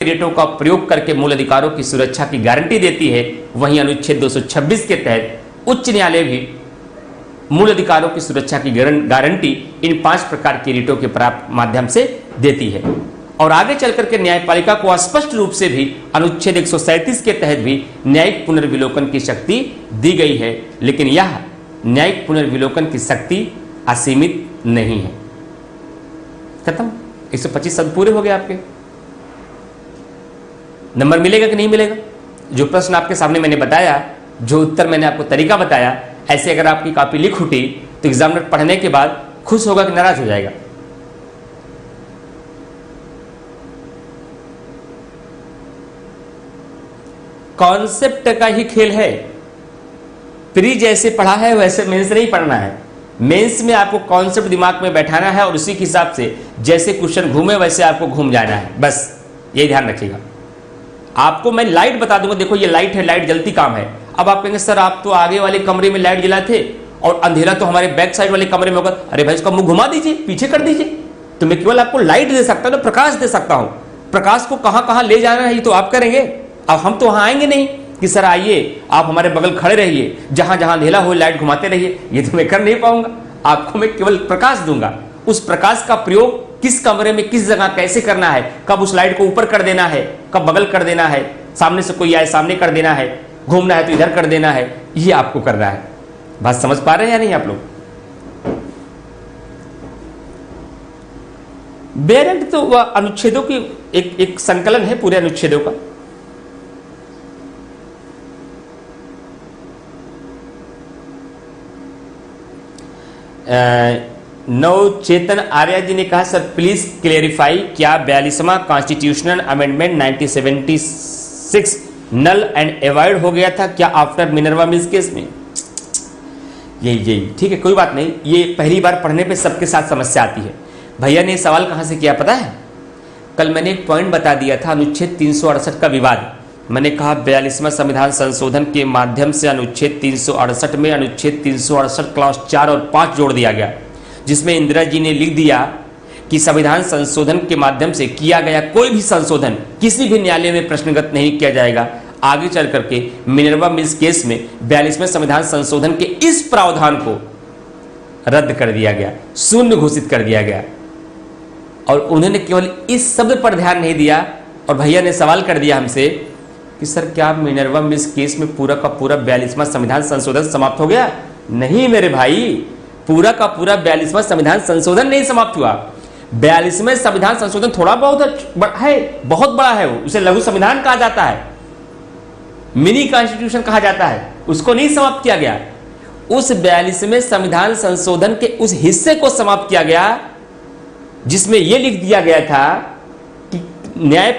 रेटों का प्रयोग करके मूल अधिकारों की सुरक्षा की गारंटी देती है, वहीं अनुच्छेद 226 के तहत उच्च न्यायालय भी मूल अधिकारों की सुरक्षा की गारंटी इन 5 प्रकार की रिटों के प्राप्त माध्यम से देती है। और आगे चल करके न्यायपालिका को स्पष्ट रूप से भी अनुच्छेद 137 के तहत भी न्यायिक पुनर्विलोकन की शक्ति दी गई है, लेकिन यह न्यायिक पुनर्विलोकन की शक्ति असीमित नहीं है। खत्म। 125 शब्द पूरे हो गए आपके। नंबर मिलेगा कि नहीं मिलेगा? जो प्रश्न आपके सामने मैंने बताया, जो उत्तर मैंने आपको तरीका बताया, ऐसे अगर आपकी कॉपी लिख उठी तो एग्जामिनर पढ़ने के बाद खुश होगा कि नाराज हो जाएगा? कॉन्सेप्ट का ही खेल है। प्री जैसे पढ़ा है वैसे मेंस नहीं पढ़ना है। मेंस में आपको कॉन्सेप्ट दिमाग में बैठाना है और उसी के हिसाब से जैसे क्वेश्चन घूमे वैसे आपको घूम जाना है। बस यही ध्यान रखिएगा। आपको मैं लाइट बता दूंगा, देखो ये लाइट है, लाइट जलती काम है। अब आप कहेंगे सर आप तो आगे वाले कमरे में लाइट जलाए थे और अंधेरा तो हमारे बैक साइड वाले कमरे में होगा। अरे भाई उसका मुंह घुमा दीजिए, पीछे कर दीजिए। तो मैं केवल आपको लाइट दे सकता हूं, प्रकाश दे सकता हूं। प्रकाश को कहां कहां ले जाना है ये तो आप करेंगे। अब हम तो वहां आएंगे नहीं कि सर आइए आप हमारे बगल खड़े रहिए, जहां जहां अंधेरा हो लाइट घुमाते रहिए, ये तो मैं कर नहीं पाऊंगा। आपको मैं केवल प्रकाश दूंगा। उस प्रकाश का प्रयोग किस कमरे में किस जगह कैसे करना है, कब उस लाइट को ऊपर कर देना है, कब बगल कर देना है, सामने से कोई आए सामने कर देना है, घूमना है तो इधर कर देना है, ये आपको करना है। बात समझ पा रहे हैं या नहीं आप लोग? बेरेंट तो वह अनुच्छेदों की एक संकलन है पूरे अनुच्छेदों का। नवचेतन आर्या जी ने कहा सर प्लीज क्लेरिफाई, क्या 42वां constitutional amendment 1976 null and void हो गया था क्या आफ्टर मिनर्वा मिल्स केस में? यही ठीक है, कोई बात नहीं। ये पहली बार पढ़ने पे सबके साथ समस्या आती है। भैया ने सवाल कहां से किया पता है? कल मैंने एक पॉइंट बता दिया था, अनुच्छेद 368 का विवाद। मैंने कहा 42वां संविधान संशोधन के माध्यम से अनुच्छेद 368 में अनुच्छेद 368 क्लास 4 और 5 जोड़ दिया गया, जिसमें इंदिरा जी ने लिख दिया कि संविधान संशोधन के माध्यम से किया गया कोई भी संशोधन किसी भी न्यायालय में प्रश्नगत नहीं किया जाएगा। आगे चल करके मिनर्वा मिल्स केस में 42वें संविधान संशोधन के इस प्रावधान को रद्द कर दिया गया, शून्य घोषित कर दिया गया। और उन्होंने केवल इस शब्द पर ध्यान नहीं दिया और भैया ने सवाल कर दिया हमसे कि सर क्या मिनर्वा मिल्स केस में पूरा का पूरा 42वां संविधान संशोधन समाप्त हो गया? नहीं मेरे भाई, पूरा का पूरा 42वां संविधान संशोधन नहीं समाप्त हुआ। 42वें संविधान संशोधन थोड़ा बहुत है, बहुत बड़ा है, उसे लघु संविधान कहा जाता है, मिनी कॉन्स्टिट्यूशन कहा जाता है, उसको नहीं समाप्त किया गया। उस 42वें संविधान संशोधन के उस हिस्से को समाप्त किया गया जिसमें यह लिख दिया गया था कि न्याय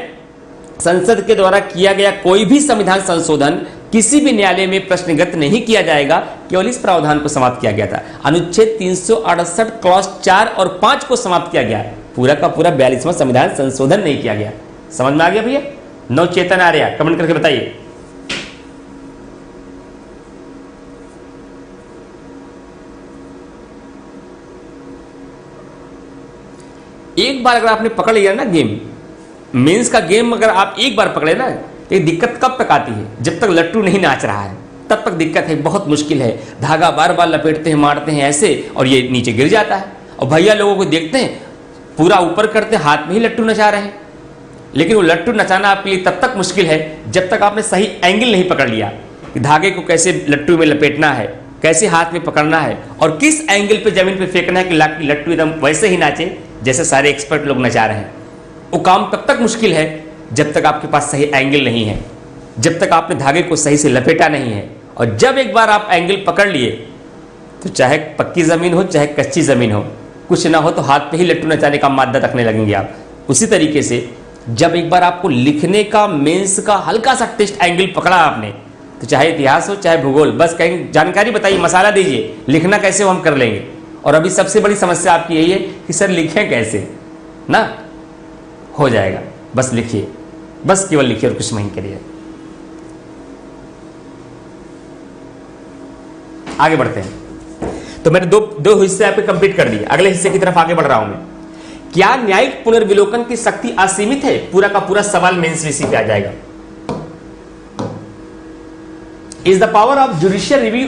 संसद के द्वारा किया गया कोई भी संविधान संशोधन किसी भी न्यायालय में प्रश्नगत नहीं किया जाएगा। केवल इस प्रावधान को समाप्त किया गया था। अनुच्छेद 368 क्लॉज 4 और 5 को समाप्त किया गया, पूरा का पूरा 42वां संविधान संशोधन नहीं किया गया। समझ में आ गया भैया? नवचेतन आर्या कमेंट करके बताइए। एक बार अगर आपने पकड़ लिया ना गेम, मेंस का गेम अगर आप एक बार पकड़े ना, तो दिक्कत कब तक आती है? जब तक लट्टू नहीं नाच रहा है तब तक दिक्कत है, बहुत मुश्किल है। धागा बार बार लपेटते हैं, मारते हैं ऐसे और ये नीचे गिर जाता है। और भैया लोगों को देखते हैं पूरा ऊपर करते हैं, हाथ में ही लट्टू नचा रहे हैं। लेकिन वो लट्टू नचाना आपके लिए तब तक मुश्किल है जब तक आपने सही एंगल नहीं पकड़ लिया कि धागे को कैसे लट्टू में लपेटना है, कैसे हाथ में पकड़ना है और किस एंगल पे जमीन पे फेंकना है कि लट्टू एकदम वैसे ही नाचे जैसे सारे एक्सपर्ट लोग नचा रहे हैं। वो काम तब तक मुश्किल है जब तक आपके पास सही एंगल नहीं है, जब तक आपने धागे को सही से लपेटा नहीं है। और जब एक बार आप एंगल पकड़ लिए तो चाहे पक्की ज़मीन हो चाहे कच्ची ज़मीन हो, कुछ ना हो तो हाथ पे ही लट्टू नचाने का मादा रखने लगेंगे आप। उसी तरीके से जब एक बार आपको लिखने का मेंस का हल्का सा टेस्ट एंगल पकड़ा आपने, तो चाहे इतिहास हो चाहे भूगोल, बस कहेंगे जानकारी बताइए, मसाला दीजिए, लिखना कैसे हो हम कर लेंगे। और अभी सबसे बड़ी समस्या आपकी यही है कि सर लिखें कैसे ना, हो जाएगा, बस लिखिए, बस केवल लिखिए और कुछ नहीं करिए। आगे बढ़ते हैं। तो मैंने दो हिस्से आपके कंप्लीट कर दिए, अगले हिस्से की तरफ आगे बढ़ रहा हूं मैं क्या न्यायिक पुनर्विलोकन की शक्ति असीमित है? पूरा का पूरा सवाल मेंस वीसी पे आ जाएगा। Is the power of judicial review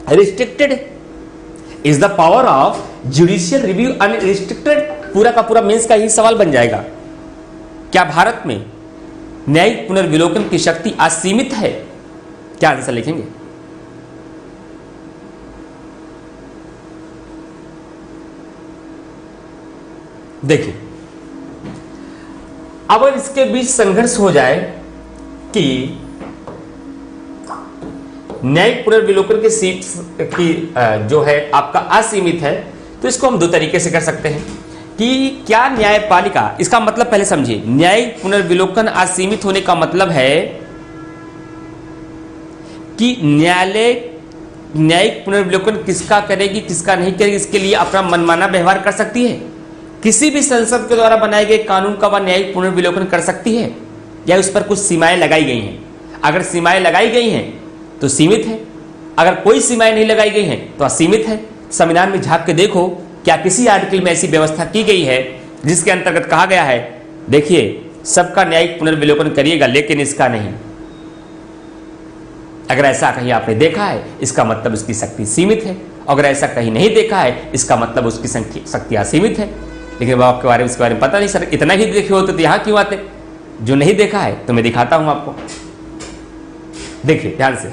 unrestricted? Is the power of judicial review unrestricted? पूरा का पूरा मेंस का ही सवाल बन जाएगा। क्या भारत में न्यायिक पुनर्विलोकन की शक्ति असीमित है? क्या आंसर लिखेंगे? देखिए, अब इसके बीच संघर्ष हो जाए कि न्यायिक पुनर्विलोकन की सीट की जो है आपका असीमित है, तो इसको हम दो तरीके से कर सकते हैं कि क्या न्यायपालिका, इसका मतलब पहले समझिए, न्यायिक पुनर्विलोकन असीमित होने का मतलब है कि न्यायालय न्यायिक पुनर्विलोकन किसका करेगी किसका नहीं करेगी इसके लिए अपना मनमाना व्यवहार कर सकती है। किसी भी संसद के द्वारा बनाए गए कानून का वह न्यायिक पुनर्विलोकन कर सकती है या उस पर कुछ सीमाएं लगाई गई हैं। अगर सीमाएं लगाई गई हैं तो सीमित है, अगर कोई सीमाएं नहीं लगाई गई हैं तो असीमित है। संविधान में झांक के देखो, क्या किसी आर्टिकल में ऐसी व्यवस्था की गई है जिसके अंतर्गत कहा गया है देखिए सबका न्यायिक पुनर्विलोकन करिएगा लेकिन इसका नहीं? अगर ऐसा कहीं आपने देखा है इसका मतलब उसकी शक्ति सीमित है, अगर ऐसा कहीं नहीं देखा है इसका मतलब उसकी शक्ति असीमित है। लेकिन आपके बारे में उसके बारे में पता नहीं सर, इतना ही देखे होते तो यहां क्यों आते? जो नहीं देखा है तो मैं दिखाता हूं आपको। देखिए ध्यान से,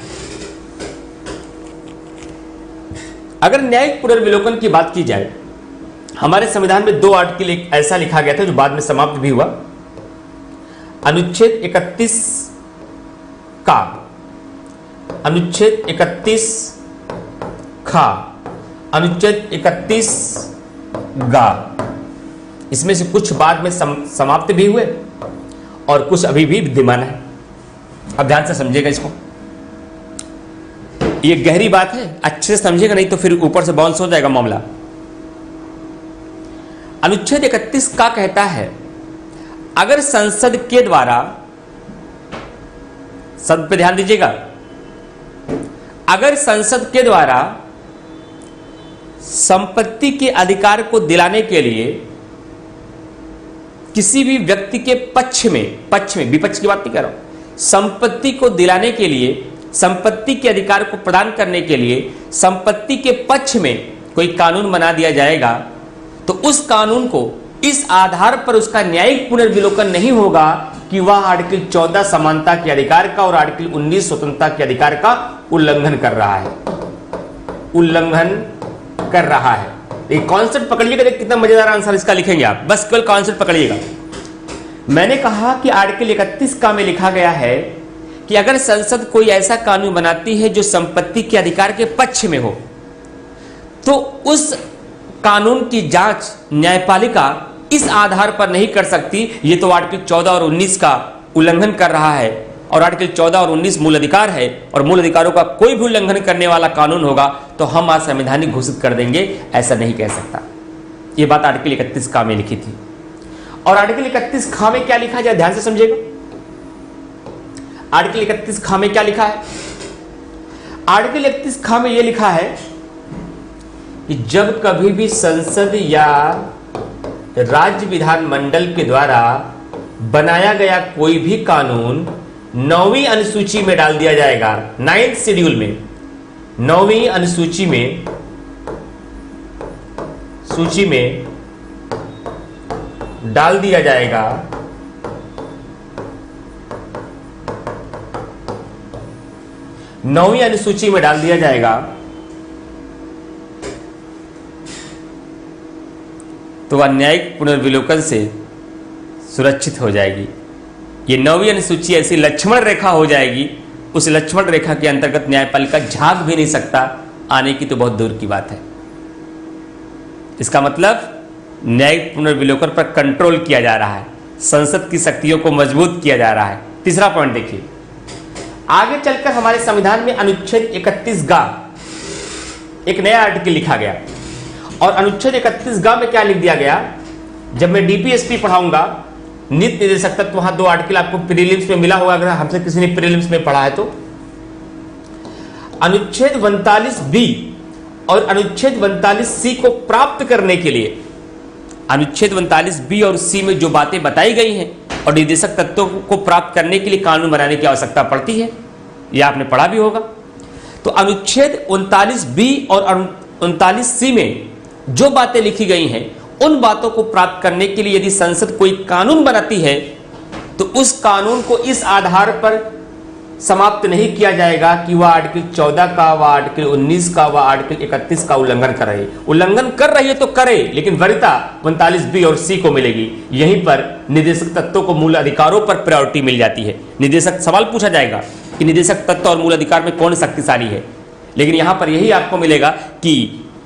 अगर न्यायिक पुनर्विलोकन की बात की जाए, हमारे संविधान में 2 आर्टिकल ऐसा लिखा गया था जो बाद में समाप्त भी हुआ। अनुच्छेद 31 का, अनुच्छेद 31 खा, अनुच्छेद 31 गा, इसमें से कुछ बाद में समाप्त भी हुए और कुछ अभी भी विद्यमान है। अब ध्यान से समझिएगा इसको, ये गहरी बात है, अच्छे से समझिएगा नहीं तो फिर ऊपर से बाउंस हो जाएगा मामला। अनुच्छेद 31 का कहता है अगर संसद के द्वारा, शब्द पे ध्यान दीजिएगा, अगर संसद के द्वारा संपत्ति के अधिकार को दिलाने के लिए किसी भी व्यक्ति के पक्ष में विपक्ष की बात नहीं कर रहा हूं, संपत्ति को दिलाने के लिए, संपत्ति के अधिकार को प्रदान करने के लिए संपत्ति के पक्ष में कोई कानून बना दिया जाएगा तो उस कानून को इस आधार पर उसका न्यायिक पुनर्विलोकन नहीं होगा कि वह आर्टिकल 14 समानता के अधिकार का और आर्टिकल 19 स्वतंत्रता के अधिकार का उल्लंघन कर रहा है, उल्लंघन कर रहा है। एक कॉन्सेप्ट पकड़िएगा, कितना मजेदार आंसर इसका लिखेंगे आप, बस केवल कॉन्सेप्ट पकड़िएगा। मैंने कहा कि आर्टिकल 31 का में लिखा गया है कि अगर संसद कोई ऐसा कानून बनाती है जो संपत्ति के अधिकार के पक्ष में हो तो उस कानून की जांच न्यायपालिका इस आधार पर नहीं कर सकती ये तो आर्टिकल 14 और 19 का उल्लंघन कर रहा है और आर्टिकल 14 और 19 मूल अधिकार है और मूल अधिकारों का कोई भी उल्लंघन करने वाला कानून होगा तो हम आज संवैधानिक घोषित कर देंगे, ऐसा नहीं कह सकता। ये बात आर्टिकल 31 का में लिखी थी। और आर्टिकल 31 खा में क्या लिखा जाए, ध्यान से समझिएगा। आर्टिकल 31 खा में क्या लिखा है? आर्टिकल 31 खा में यह लिखा है कि जब कभी भी संसद या राज्य विधानमंडल के द्वारा बनाया गया कोई भी कानून 9वीं अनुसूची में डाल दिया जाएगा, 9th शेड्यूल में, 9वीं अनुसूची में डाल दिया जाएगा, नौवीं अनुसूची में डाल दिया जाएगा तो वह न्यायिक पुनर्विलोकन से सुरक्षित हो जाएगी। ये 9वीं अनुसूची ऐसी लक्ष्मण रेखा हो जाएगी, उस लक्ष्मण रेखा के अंतर्गत न्यायपालिका झांक भी नहीं सकता, आने की तो बहुत दूर की बात है। इसका मतलब न्यायिक पुनर्विलोकन पर कंट्रोल किया जा रहा है, संसद की शक्तियों को मजबूत किया जा रहा है। तीसरा पॉइंट देखिए, आगे चलकर हमारे संविधान में अनुच्छेद 31 गा एक नया आर्टिकल लिखा गया और अनुच्छेद 31 गा में क्या लिख दिया गया, जब मैं डीपीएसपी पढ़ाऊंगा नीति निर्देशक तक, वहां 2 आर्टिकल आपको प्रीलिम्स में मिला होगा, अगर हमसे किसी ने प्रीलिम्स में पढ़ा है तो। अनुच्छेद 39 बी और अनुच्छेद 39C को प्राप्त करने के लिए अनुच्छेद 39B और C में जो बातें बताई गई हैं और निदेशक तत्वों को प्राप्त करने के लिए कानून बनाने की आवश्यकता पड़ती है, यह आपने पढ़ा भी होगा। तो अनुच्छेद 39B और 39C में जो बातें लिखी गई हैं, उन बातों को प्राप्त करने के लिए यदि संसद कोई कानून बनाती है तो उस कानून को इस आधार पर समाप्त नहीं किया जाएगा कि वह आर्टिकल 14 का, वह आर्टिकल 19 का, वह आर्टिकल 31 का उल्लंघन कर रही है। उल्लंघन कर रही है तो करे, लेकिन वरीयता 39B और C को मिलेगी। यहीं पर निदेशक तत्वों को मूल अधिकारों पर प्रायोरिटी मिल जाती है। निदेशक सवाल पूछा जाएगा कि निदेशक तत्व और मूल अधिकार में कौन शक्तिशाली है, लेकिन यहां पर यही आपको मिलेगा कि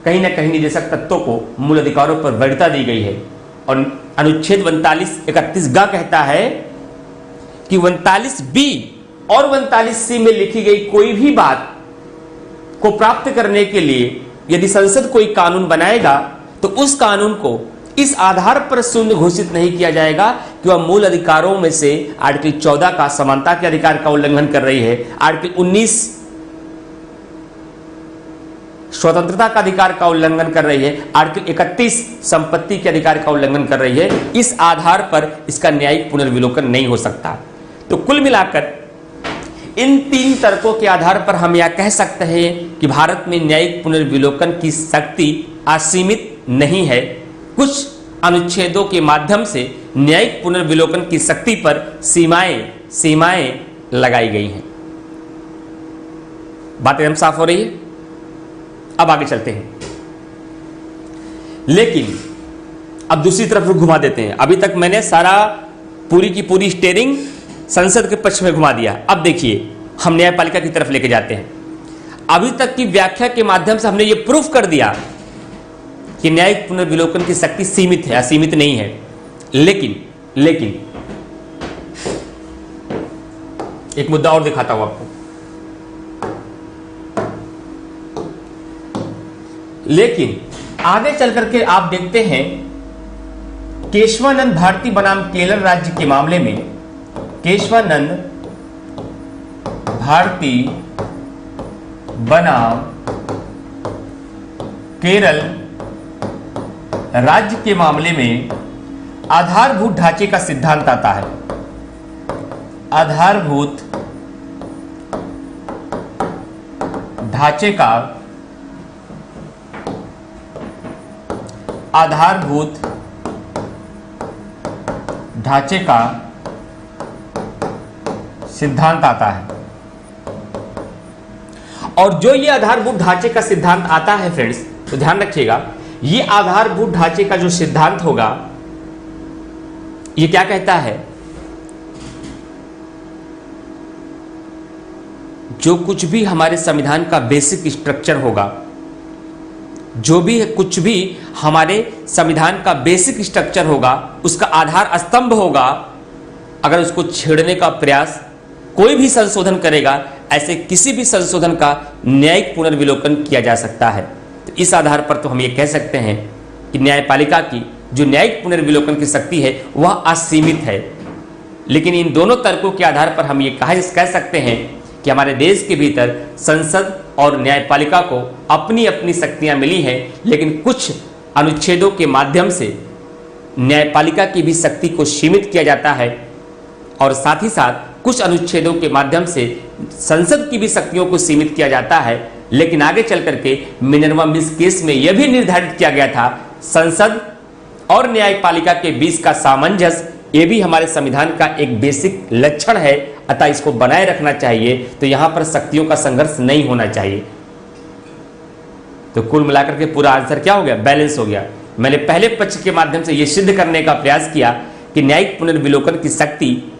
कहीं ना कहीं निदेशक तत्वों को मूल अधिकारों पर वरीयता दी गई है। और अनुच्छेद 39-31 कहता है कि 39B और 39C में लिखी गई कोई भी बात को प्राप्त करने के लिए यदि संसद कोई कानून बनाएगा तो उस कानून को इस आधार पर शून्य घोषित नहीं किया जाएगा कि वह मूल अधिकारों में से आर्टिकल 14 का समानता के अधिकार का उल्लंघन कर रही है, आर्टिकल 19 स्वतंत्रता का अधिकार का उल्लंघन कर रही है, आर्टिकल 31 संपत्ति के अधिकार का उल्लंघन कर रही है। इस आधार पर इसका न्यायिक पुनर्विलोकन नहीं हो सकता। तो कुल मिलाकर इन 3 तर्कों के आधार पर हम यह कह सकते हैं कि भारत में न्यायिक पुनर्विलोकन की शक्ति असीमित नहीं है। कुछ अनुच्छेदों के माध्यम से न्यायिक पुनर्विलोकन की शक्ति पर सीमाएं लगाई गई हैं। बात एकदम साफ हो रही है। अब आगे चलते हैं, लेकिन अब दूसरी तरफ रुख घुमा देते हैं। अभी तक मैंने सारा पूरी की पूरी स्टीयरिंग संसद के पक्ष में घुमा दिया। अब देखिए हम न्यायपालिका की तरफ लेके जाते हैं। अभी तक की व्याख्या के माध्यम से हमने ये प्रूफ कर दिया कि न्यायिक पुनर्विलोकन की शक्ति सीमित है, असीमित नहीं है। लेकिन एक मुद्दा और दिखाता हूं आपको। लेकिन आगे चल करके आप देखते हैं केशवानंद भारती बनाम केरल राज्य के मामले में केशवानंद भारती बनाम केरल राज्य के मामले में आधारभूत ढांचे का सिद्धांत आता है। आधारभूत ढांचे का सिद्धांत आता है। और जो ये आधारभूत ढांचे का सिद्धांत आता है फ्रेंड्स, तो ध्यान रखिएगा, ये आधारभूत ढांचे का जो सिद्धांत होगा ये क्या कहता है, जो कुछ भी हमारे संविधान का बेसिक स्ट्रक्चर होगा, जो भी कुछ भी हमारे संविधान का बेसिक स्ट्रक्चर होगा, उसका आधार स्तंभ होगा, अगर उसको छेड़ने का प्रयास कोई भी संशोधन करेगा, ऐसे किसी भी संशोधन का न्यायिक पुनर्विलोकन किया जा सकता है। तो इस आधार पर तो हम ये कह सकते हैं कि न्यायपालिका की जो न्यायिक पुनर्विलोकन की शक्ति है वह असीमित है। लेकिन इन दोनों तर्कों के आधार पर हम ये कह सकते हैं कि हमारे देश के भीतर संसद और न्यायपालिका को अपनी अपनी शक्तियां मिली हैं, लेकिन कुछ अनुच्छेदों के माध्यम से न्यायपालिका की भी शक्ति को सीमित किया जाता है और साथ ही साथ कुछ अनुच्छेदों के माध्यम से संसद की भी शक्तियों को सीमित किया जाता है। लेकिन आगे चल करके मिनर्वा मिल्स केस में यह भी निर्धारित किया गया था, संसद और न्यायपालिका के बीच का सामंजस्य, यह भी हमारे संविधान का एक बेसिक लक्षण है, अतः इसको बनाए रखना चाहिए। तो यहां पर शक्तियों का संघर्ष नहीं होना चाहिए। तो कुल मिलाकर के पूरा आंसर क्या हो गया, बैलेंस हो गया। मैंने पहले पक्ष के माध्यम से यह सिद्ध करने का प्रयास किया कि न्यायिक पुनर्विलोकन की शक्ति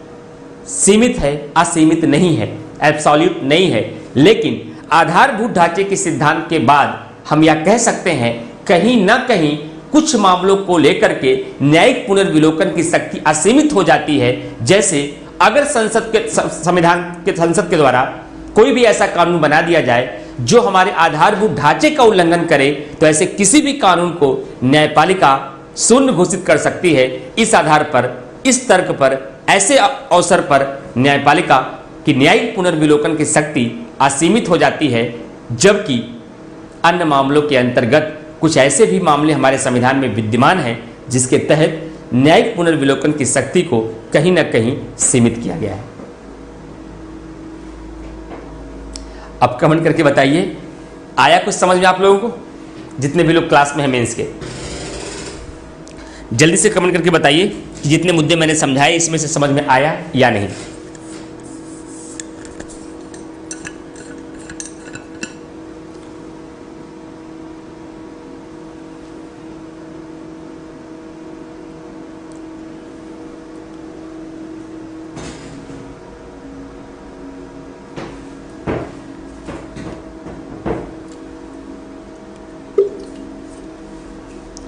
सीमित है, असीमित नहीं है, एब्सोल्यूट नहीं है। लेकिन आधारभूत ढांचे के सिद्धांत के बाद हम यह कह सकते हैं कहीं ना कहीं कुछ मामलों को लेकर के न्यायिक पुनर्विलोकन की शक्ति असीमित हो जाती है। जैसे अगर संसद के द्वारा कोई भी ऐसा कानून बना दिया जाए जो हमारे आधारभूत ढांचे का उल्लंघन करे, तो ऐसे किसी भी कानून को न्यायपालिका शून्य घोषित कर सकती है। इस आधार पर, इस तर्क पर, ऐसे अवसर पर न्यायपालिका की न्यायिक पुनर्विलोकन की शक्ति असीमित हो जाती है, जबकि अन्य मामलों के अंतर्गत कुछ ऐसे भी मामले हमारे संविधान में विद्यमान हैं जिसके तहत न्यायिक पुनर्विलोकन की शक्ति को कहीं ना कहीं सीमित किया गया है। अब कमेंट करके बताइए, आया कुछ समझ में आप लोगों को, जितने भी लोग क्लास में हैं मेंस के? जल्दी से कमेंट करके बताइए कि जितने मुद्दे मैंने समझाए इसमें से समझ में आया या नहीं।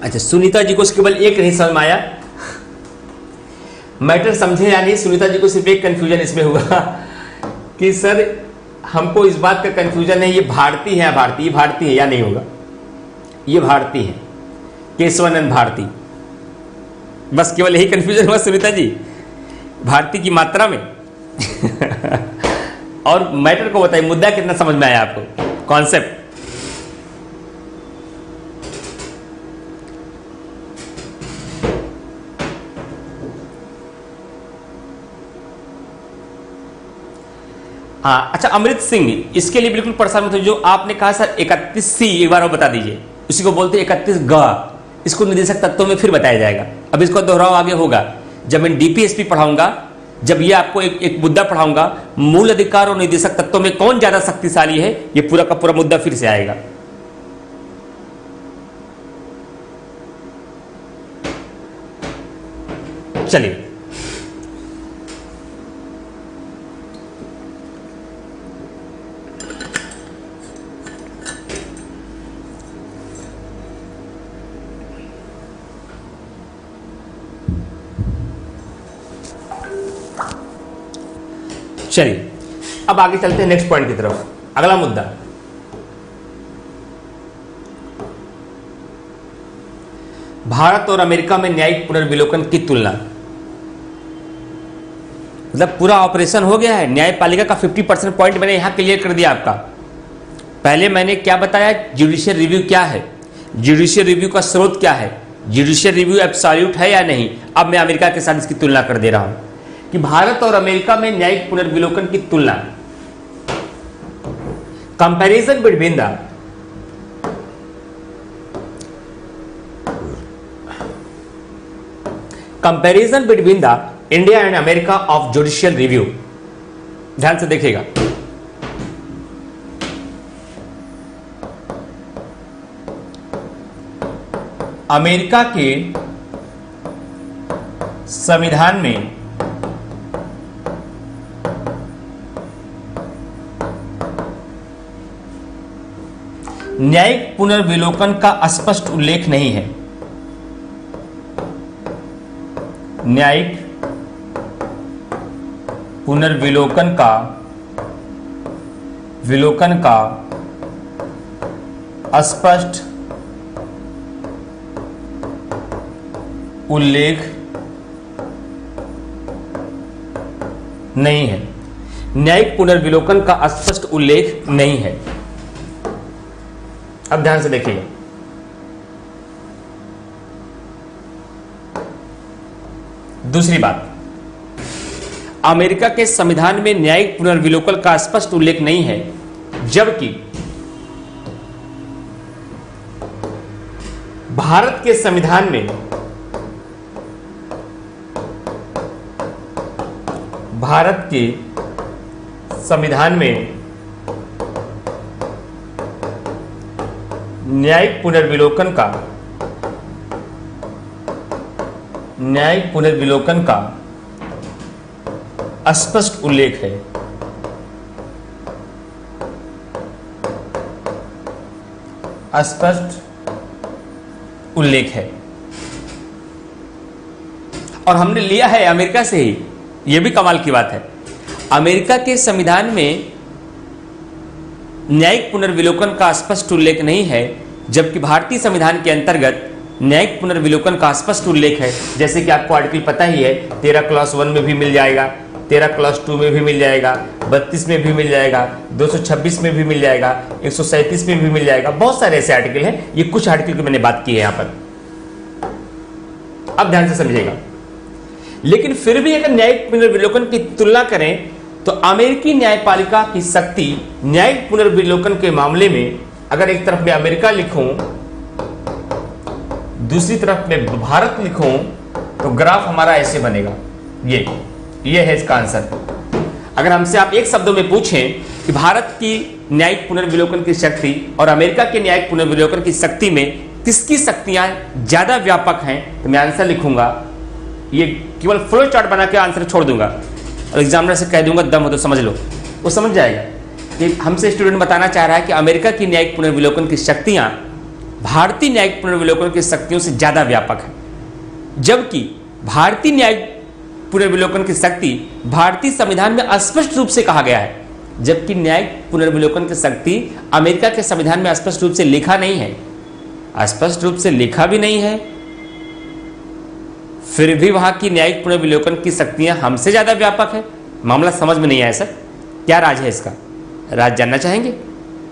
अच्छा, सुनीता जी को केवल एक नहीं समझ में आया, मैटर समझे या नहीं? सुनीता जी को सिर्फ एक कंफ्यूजन इसमें हुआ कि सर हमको इस बात का कंफ्यूजन है, ये भारती है या भारती, ये भारती है या नहीं होगा, ये भारती है, केशवानंद भारती, बस केवल यही कंफ्यूजन हुआ सुनीता जी, भारती की मात्रा में। और मैटर को बताइए, मुद्दा कितना समझ में आया आपको, कॉन्सेप्ट? हाँ, अच्छा, अमृत सिंह, इसके लिए बिल्कुल परेशान मत हो। जो आपने कहा सर 31C, एक बार और बता दीजिए, उसी को बोलते हैं 31G, इसको निर्देशक तत्वों में फिर बताया जाएगा। अब इसको दोहराव आगे होगा जब मैं DPSP पढ़ाऊंगा, जब ये आपको एक मुद्दा पढ़ाऊंगा, मूल अधिकार और निर्देशक तत्वों में कौन ज्यादा शक्तिशाली है, ये पूरा का पूरा मुद्दा फिर से आएगा। चलिए, चलिए अब आगे चलते हैं नेक्स्ट पॉइंट की तरफ। अगला मुद्दा, भारत और अमेरिका में न्यायिक पुनर्विलोकन की तुलना। मतलब पूरा ऑपरेशन हो गया है, न्यायपालिका का 50% पॉइंट मैंने यहां क्लियर कर दिया आपका। पहले मैंने क्या बताया, जुडिशियल रिव्यू क्या है, जुडिशियल रिव्यू का स्रोत क्या है, जुडिशियल रिव्यू एब्सोल्यूट है या नहीं। अब मैं अमेरिका के साथ इसकी तुलना कर दे रहा हूं कि भारत और अमेरिका में न्यायिक पुनर्विलोकन की तुलना, comparison between the comparison between the India and America of judicial review. ध्यान से देखिएगा, अमेरिका के संविधान में न्यायिक पुनर्विलोकन का स्पष्ट उल्लेख नहीं है। न्यायिक पुनर्विलोकन का स्पष्ट उल्लेख नहीं है। न्यायिक पुनर्विलोकन का स्पष्ट उल्लेख नहीं है। अब ध्यान से देखिए, दूसरी बात, अमेरिका के संविधान में न्यायिक पुनर्विलोकन का स्पष्ट उल्लेख नहीं है, जबकि भारत के संविधान में न्यायिक पुनर्विलोकन का स्पष्ट उल्लेख है। स्पष्ट उल्लेख है, और हमने लिया है अमेरिका से ही। यह भी कमाल की बात है, अमेरिका के संविधान में न्यायिक पुनर्विलोकन का स्पष्ट उल्लेख नहीं है, जबकि भारतीय संविधान के अंतर्गत न्यायिक पुनर्विलोकन का स्पष्ट उल्लेख है। जैसे कि आपको आर्टिकल पता ही है, 13 क्लॉज 1 में भी मिल जाएगा, 13 क्लॉज 2 में भी मिल जाएगा, 32 में भी मिल जाएगा, 226 में भी मिल जाएगा, 137 में भी मिल जाएगा। बहुत सारे ऐसे आर्टिकल हैं, ये कुछ आर्टिकल की मैंने बात की है यहां पर, अब ध्यान से समझिएगा। लेकिन फिर भी अगर न्यायिक पुनर्विलोकन की तुलना करें तो अमेरिकी न्यायपालिका की शक्ति न्यायिक पुनर्विलोकन के मामले में, अगर एक तरफ मैं अमेरिका लिखूं, दूसरी तरफ मैं भारत लिखूं, तो ग्राफ हमारा ऐसे बनेगा। ये है इसका आंसर। अगर हमसे आप एक शब्दों में पूछें कि भारत की न्यायिक पुनर्विलोकन की शक्ति और अमेरिका के न्यायिक पुनर्विलोकन की शक्ति में किसकी शक्तियां ज्यादा व्यापक हैं, तो मैं आंसर लिखूंगा, ये केवल फ्लो चार्ट बना के आंसर छोड़ दूंगा और एग्जामिनर से कह दूंगा दम हो तो समझ लो, वो समझ जाएगा कि हमसे स्टूडेंट बताना चाह रहा है कि अमेरिका की न्यायिक पुनर्विलोकन की शक्तियां भारतीय न्यायिक पुनर्विलोकन की शक्तियों से ज्यादा व्यापक है, जबकि भारतीय न्यायिक पुनर्विलोकन की शक्ति भारतीय संविधान में स्पष्ट रूप से कहा गया है, जबकि न्यायिक पुनर्विलोकन की शक्ति अमेरिका के संविधान में स्पष्ट रूप से लिखा नहीं है। स्पष्ट रूप से लिखा भी नहीं है, फिर भी वहां की न्यायिक पुनर्विलोकन की शक्तियां हमसे ज्यादा व्यापक है। मामला समझ में नहीं आया सर, क्या राज है इसका? राज जानना चाहेंगे?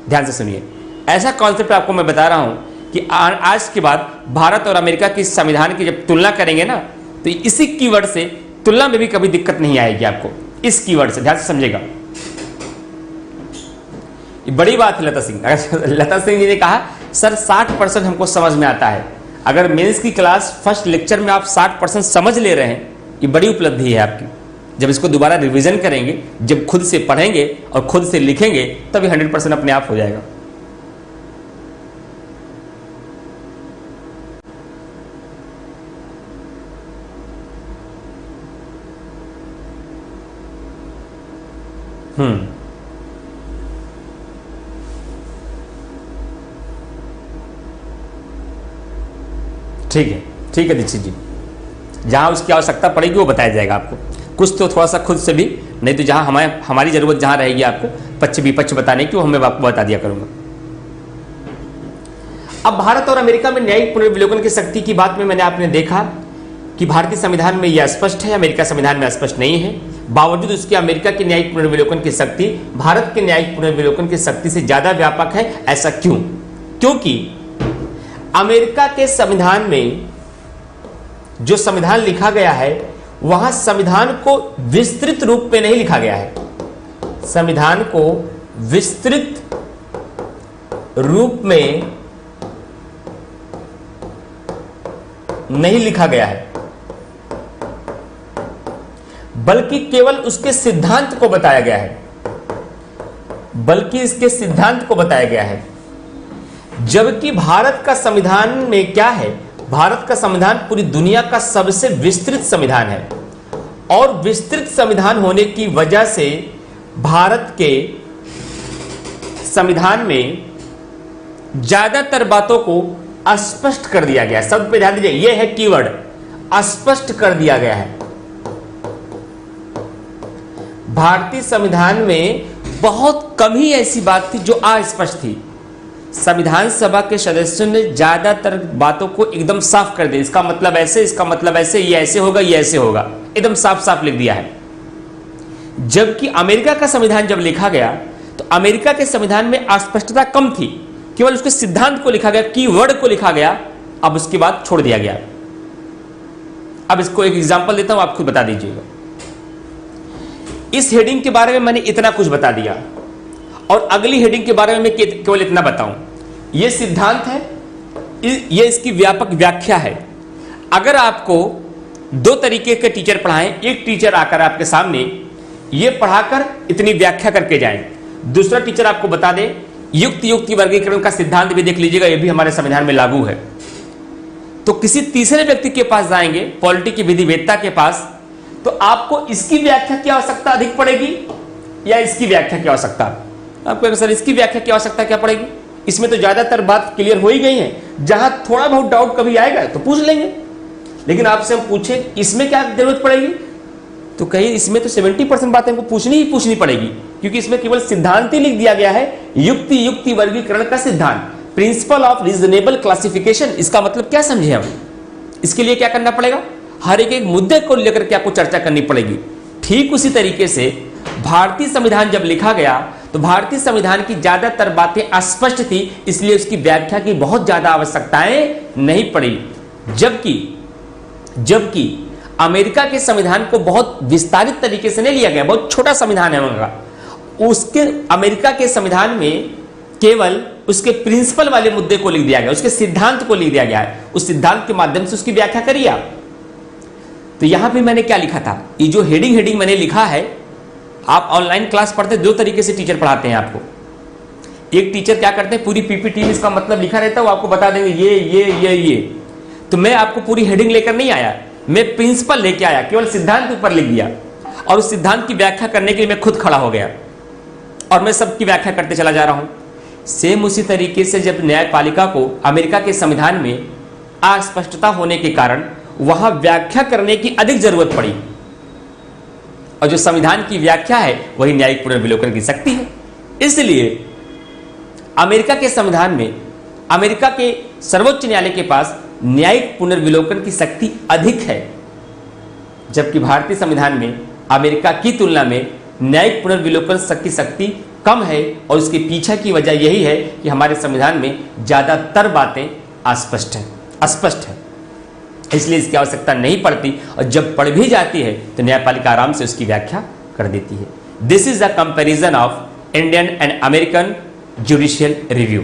ध्यान से सुनिए। ऐसा कॉन्सेप्ट आपको मैं बता रहा हूं कि आज के बाद भारत और अमेरिका की संविधान की जब तुलना करेंगे ना, तो इसी कीवर्ड से तुलना में भी कभी दिक्कत नहीं आएगी आपको, इस कीवर्ड से। ध्यान से समझेगा, ये बड़ी बात है लता सिंह। लता सिंह जी ने कहा सर 60% हमको समझ में आता है। अगर मेंस की क्लास फर्स्ट लेक्चर में आप 60% समझ ले रहे हैं, ये बड़ी उपलब्धि है आपकी। जब इसको दोबारा रिवीजन करेंगे, जब खुद से पढ़ेंगे और खुद से लिखेंगे, तब ये 100% अपने आप हो जाएगा। ठीक है दीक्षित जी, जहां उसकी आवश्यकता पड़ेगी वो बताया जाएगा आपको। कुछ तो थोड़ा सा खुद से भी, नहीं तो जहां हमारी जरूरत जहां रहेगी आपको पक्ष विपक्ष बताने की, वो हमें आपको बता दिया करूंगा। अब भारत और अमेरिका में न्यायिक पुनर्विलोकन की शक्ति की बात में मैंने आपने देखा कि भारतीय संविधान में यह स्पष्ट है, अमेरिका संविधान में स्पष्ट नहीं है। बावजूद उसके अमेरिका की न्यायिक पुनर्विलोकन की शक्ति भारत के न्यायिक पुनर्विलोकन की शक्ति से ज्यादा व्यापक है। ऐसा क्यों? क्योंकि अमेरिका के संविधान में जो संविधान लिखा गया है, वहां संविधान को विस्तृत रूप में नहीं लिखा गया है। संविधान को विस्तृत रूप में नहीं लिखा गया है, बल्कि केवल उसके सिद्धांत को बताया गया है, बल्कि इसके सिद्धांत को बताया गया है। जबकि भारत का संविधान में क्या है? भारत का संविधान पूरी दुनिया का सबसे विस्तृत संविधान है, और विस्तृत संविधान होने की वजह से भारत के संविधान में ज्यादातर बातों को अस्पष्ट कर दिया गया है। शब्द पे ध्यान दीजिए, यह है कीवर्ड, अस्पष्ट कर दिया गया है। भारतीय संविधान में बहुत कम ही ऐसी बात थी जो अस्पष्ट थी। संविधान सभा के सदस्यों ने ज्यादातर बातों को एकदम साफ कर दिया, इसका मतलब ऐसे, इसका मतलब ऐसे, ये ऐसे होगा, ये ऐसे होगा, एकदम साफ साफ लिख दिया है। जबकि अमेरिका का संविधान जब लिखा गया, तो अमेरिका के संविधान में अस्पष्टता कम थी, केवल उसके सिद्धांत को लिखा गया, कीवर्ड को लिखा गया, अब उसके बाद छोड़ दिया गया। अब इसको एक एग्जांपल देता हूं, आप खुद बता दीजिएगा। इस हेडिंग के बारे में मैंने इतना कुछ बता दिया, और अगली हेडिंग के बारे में मैं केवल इतना बताऊं। यह सिद्धांत है, यह इसकी व्यापक व्याख्या है। अगर आपको दो तरीके के टीचर पढ़ाएं, एक टीचर आकर आपके सामने ये पढ़ाकर इतनी व्याख्या करके जाएं, दूसरा टीचर आपको बता दे युक्ति वर्गीकरण का सिद्धांत भी देख लीजिएगा, यह भी हमारे संविधान में लागू है, तो किसी तीसरे व्यक्ति के पास जाएंगे, पॉलिटी की विधिवेत्ता के पास, तो आपको इसकी व्याख्या की आवश्यकता अधिक पड़ेगी या इसकी व्याख्या की आवश्यकता? आपको सर इसकी व्याख्या की आवश्यकता क्या पड़ेगी? इसमें तो ज्यादातर बात क्लियर हो ही गई है, जहां थोड़ा बहुत डाउट कभी आएगा तो पूछ लेंगे। लेकिन आपसे हम पूछे इसमें क्या जरूरत पड़ेगी, तो कहीं इसमें तो 70% बातें हमको पूछनी पड़ेगी, क्योंकि इसमें केवल सिद्धांत ही लिख दिया गया है, युक्ति वर्गीकरण का सिद्धांत, प्रिंसिपल ऑफ रीजनेबल क्लासिफिकेशन। इसका मतलब क्या समझे हम? इसके लिए क्या करना पड़ेगा? हर एक मुद्दे को लेकर के आपको चर्चा करनी पड़ेगी। ठीक उसी तरीके से भारतीय संविधान जब लिखा गया तो भारतीय संविधान की ज्यादातर बातें अस्पष्ट थी, इसलिए उसकी व्याख्या की बहुत ज्यादा आवश्यकताएं नहीं पड़ी। जबकि अमेरिका के संविधान को बहुत विस्तारित तरीके से नहीं लिया गया, बहुत छोटा संविधान है उनका। उसके अमेरिका के संविधान में केवल उसके प्रिंसिपल वाले मुद्दे को लिख दिया गया, उसके सिद्धांत को लिख दिया गया है, उस सिद्धांत के माध्यम से उसकी व्याख्या करिए आप। तो यहां पे मैंने क्या लिखा था, ये जो हेडिंग मैंने लिखा है, आप ऑनलाइन क्लास पढ़ते दो तरीके से टीचर पढ़ाते हैं आपको। एक टीचर क्या करते हैं, पूरी पीपीटी में इसका मतलब लिखा रहता है, वो आपको बता देंगे ये। तो मैं आपको पूरी हेडिंग लेकर नहीं आया, मैं प्रिंसिपल लेके आया, केवल सिद्धांत ऊपर लिख दिया और उस सिद्धांत की व्याख्या करने के लिए मैं खुद खड़ा हो गया और मैं सबकी व्याख्या करते चला जा रहा हूं। सेम उसी तरीके से जब न्यायपालिका को अमेरिका के संविधान में अस्पष्टता होने के कारण वहां व्याख्या करने की अधिक जरूरत पड़ी, और जो संविधान की व्याख्या है वही न्यायिक पुनर्विलोकन की शक्ति है। इसलिए अमेरिका के संविधान में अमेरिका के सर्वोच्च न्यायालय के पास न्यायिक पुनर्विलोकन की शक्ति अधिक है, जबकि भारतीय संविधान में अमेरिका की तुलना में न्यायिक पुनर्विलोकन की शक्ति कम है। और उसके पीछे की वजह यही है कि हमारे संविधान में ज्यादातर बातें अस्पष्ट है, इसलिए इसकी आवश्यकता नहीं पड़ती, और जब पढ़ भी जाती है तो न्यायपालिका आराम से उसकी व्याख्या कर देती है। This is the comparison of Indian and American judicial review.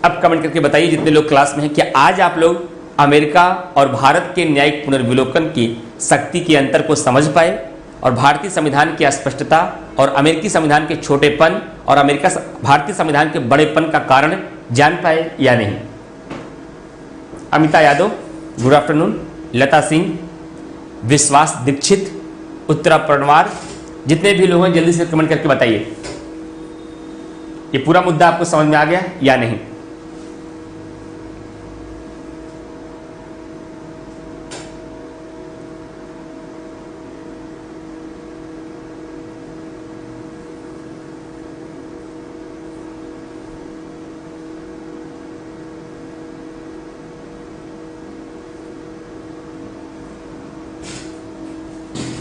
अब कमेंट करके बताइए जितने लोग क्लास में हैं, क्या आज आप लोग अमेरिका और भारत के न्यायिक पुनर्विलोकन की शक्ति के अंतर को समझ पाए, और भारतीय संविधान की अस्पष्टता और अमेरिकी संविधान के छोटेपन और भारतीय संविधान के बड़ेपन का कारण जान पाए या नहीं? Amita Yadav, good afternoon. लता सिंह, विश्वास दीक्षित, उत्तरा परनवार, जितने भी लोग हैं जल्दी से कमेंट करके बताइए ये पूरा मुद्दा आपको समझ में आ गया या नहीं।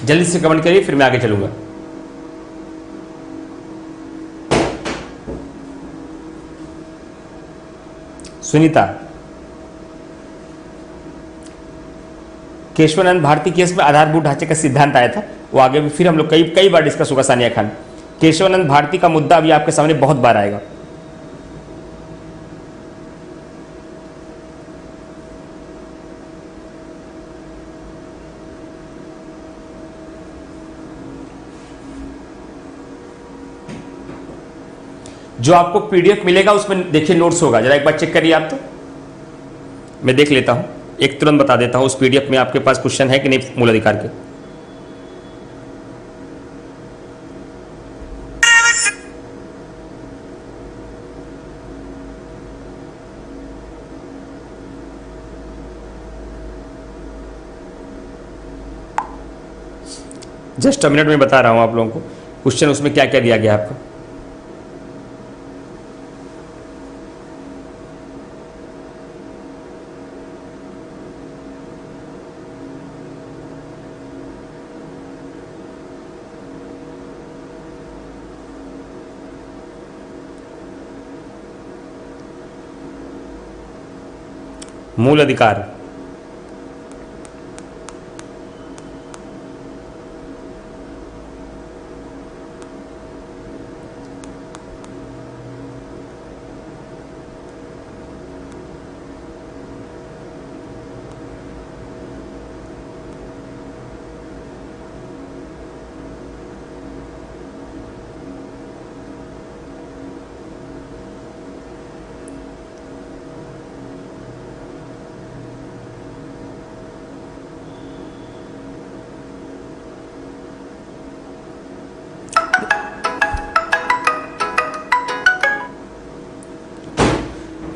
जल्दी से कमेंट करिए, फिर मैं आगे चलूंगा। सुनीता, केशवानंद भारती केस में आधारभूत ढांचे का सिद्धांत आया था, वो आगे भी फिर हम लोग कई बार डिस्कस होगा। सानिया खान, केशवानंद भारती का मुद्दा अभी आपके सामने बहुत बार आएगा। जो आपको पीडीएफ मिलेगा उसमें देखिए नोट्स होगा, जरा एक बार चेक करिए आप। तो मैं देख लेता हूं, एक तुरंत बता देता हूं उस पीडीएफ में आपके पास क्वेश्चन है कि नहीं मूल अधिकार के। जस्ट अ मिनट में बता रहा हूं आप लोगों को क्वेश्चन उसमें क्या क्या दिया गया आपको। मूल अधिकार,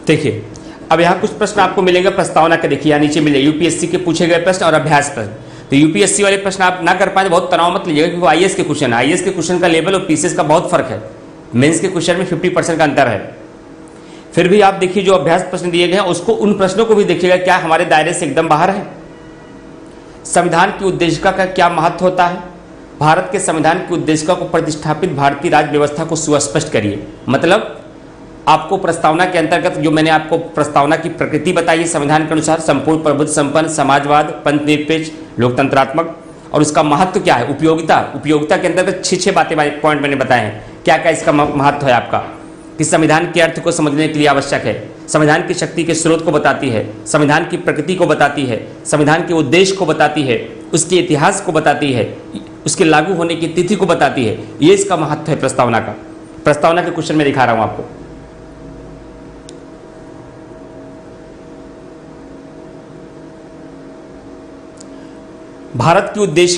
देखिए अब यहाँ कुछ प्रश्न आपको मिलेंगे प्रस्तावना के, देखिए यहाँ नीचे मिले यूपीएससी के पूछे गए प्रश्न और अभ्यास प्रश्न। तो यूपीएससी वाले प्रश्न आप ना कर पाए बहुत तनाव मत लीजिएगा, क्योंकि आईएएस के क्वेश्चन है। आईएएस के क्वेश्चन का लेवल और पीसीएस का बहुत फर्क है, मेंस के क्वेश्चन में 50% का अंतर है। फिर भी आप देखिए जो अभ्यास प्रश्न दिए गए हैं उसको, उन प्रश्नों को भी देखिएगा क्या हमारे दायरे से एकदम बाहर है, संविधान की उद्देशिका का क्या महत्व होता है, भारत के संविधान की उद्देशिका को प्रतिष्ठापित भारतीय राज्य व्यवस्था को सुस्पष्ट करिए। मतलब आपको प्रस्तावना के अंतर्गत जो मैंने आपको प्रस्तावना की प्रकृति बताई है संविधान के अनुसार, संपूर्ण प्रबुद्ध संपन्न समाजवाद, पंथ निरपेक्ष, लोकतंत्रात्मक, और उसका महत्व क्या है, उपयोगिता। उपयोगिता के अंतर्गत 6 बातें पॉइंट मैंने बताए हैं, क्या क्या इसका महत्व है आपका, कि संविधान के अर्थ को समझने के लिए आवश्यक है, संविधान की शक्ति के स्रोत को बताती है, संविधान की प्रकृति को बताती है, संविधान के उद्देश्य को बताती है, उसके इतिहास को बताती है, उसके लागू होने की तिथि को बताती है। ये इसका महत्व है प्रस्तावना का। प्रस्तावना के क्वेश्चन में दिखा रहा हूं आपको। भारत की उद्देश्य